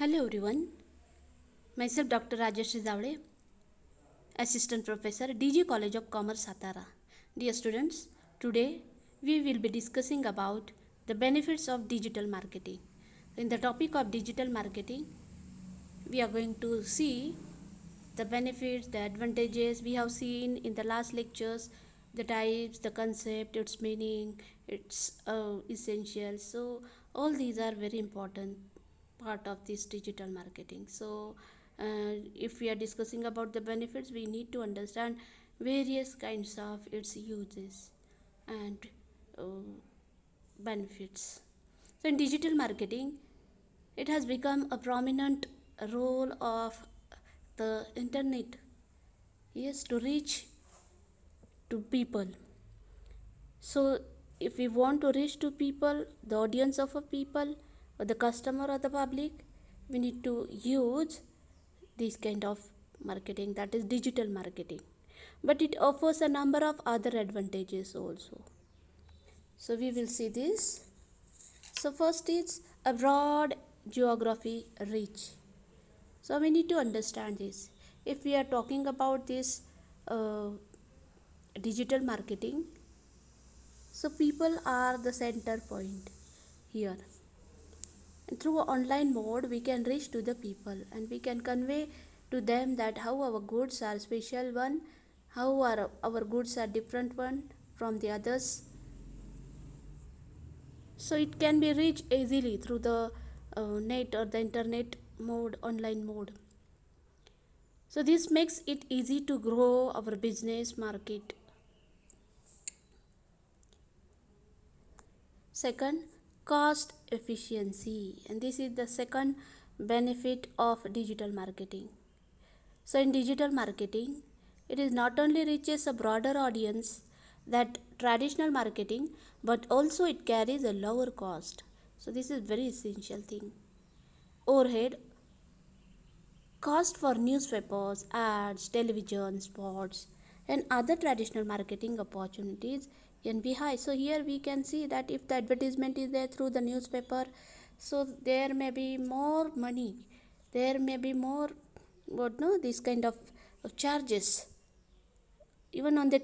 Hello everyone, myself Dr. Rajeshri Zavde, Assistant Professor, DG College of Commerce, Satara. Dear students, today we will be discussing about the benefits of digital marketing. In the topic of digital marketing, we are going to see the benefits, the advantages we have seen in the last lectures, the types, the concept, its meaning, its essentials. So all these are very important part of this digital marketing. So if we are discussing about the benefits, we need to understand various kinds of its uses and uh, benefits. So in digital marketing, it has become a prominent role of the internet, yes, to reach to people. So if we want to reach to people, the audience of a people, or the customer or the public, we need to use this kind of marketing, that is digital marketing. But it offers a number of other advantages also. So we will see this. So first is a broad geography reach. So we need to understand this. If we are talking about this uh, digital marketing, so people are the center point here. And through online mode, we can reach to the people and we can convey to them that how our goods are special one, how our goods are different one from the others. So it can be reached easily through the net or the internet mode, online mode. So this makes it easy to grow our business market. Second, cost efficiency, and this is the second benefit of digital marketing. So in digital marketing, it is not only reaches a broader audience that traditional marketing, but also it carries a lower cost. So this is very essential thing. Overhead cost for newspapers, ads, television spots, and other traditional marketing opportunities can be high. So here we can see that if the advertisement is there through the newspaper, so there may be more money, there may be more what no this kind of charges even on the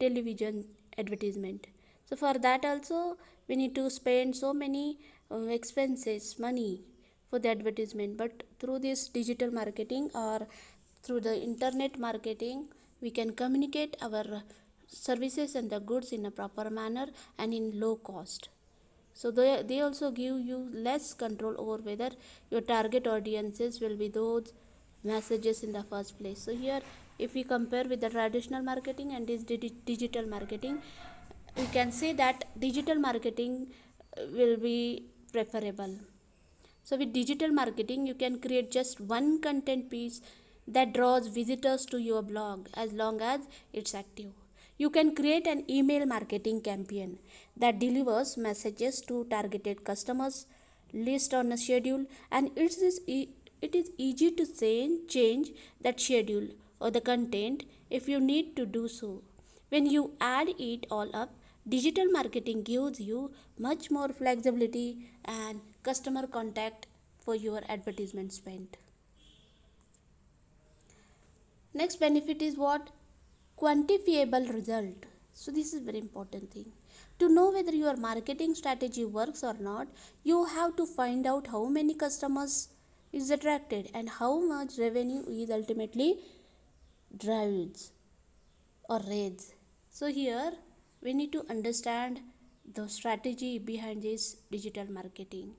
television advertisement. So for that also we need to spend so many expenses money for the advertisement, but through this digital marketing or through the internet marketing, we can communicate our services and the goods in a proper manner and in low cost. So they also give you less control over whether your target audiences will be those messages in the first place. So here if we compare with the traditional marketing and this digital marketing, we can say that digital marketing will be preferable. So with digital marketing, you can create just one content piece that draws visitors to your blog as long as it's active. You can create an email marketing campaign that delivers messages to targeted customers, list on a schedule, and it is easy to change that schedule or the content if you need to do so. When you add it all up, digital marketing gives you much more flexibility and customer contact for your advertisement spend. Next benefit is what? Quantifiable result. So this is very important thing. To know whether your marketing strategy works or not, you have to find out how many customers is attracted and how much revenue is ultimately drives or raised. So here we need to understand the strategy behind this digital marketing.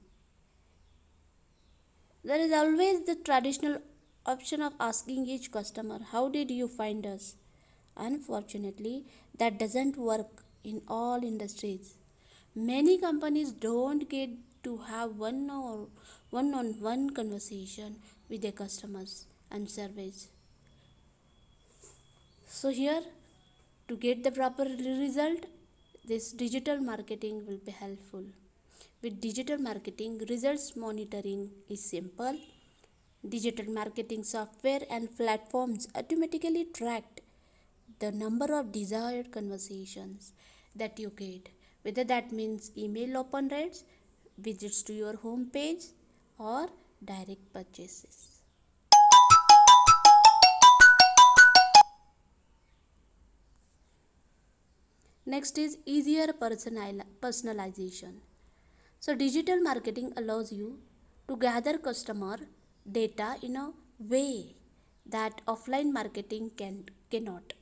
There is always the traditional option of asking each customer, how did you find us? Unfortunately, that doesn't work in all industries. Many companies don't get to have one on one conversation with their customers and surveys. So here to get the proper result, this digital marketing will be helpful. With digital marketing, results monitoring is simple. Digital marketing software and platforms automatically track the number of desired conversations that you get, whether that means email open rates, visits to your home page, or direct purchases. Next is easier personalization. So digital marketing allows you to gather customer data in a way that offline marketing cannot.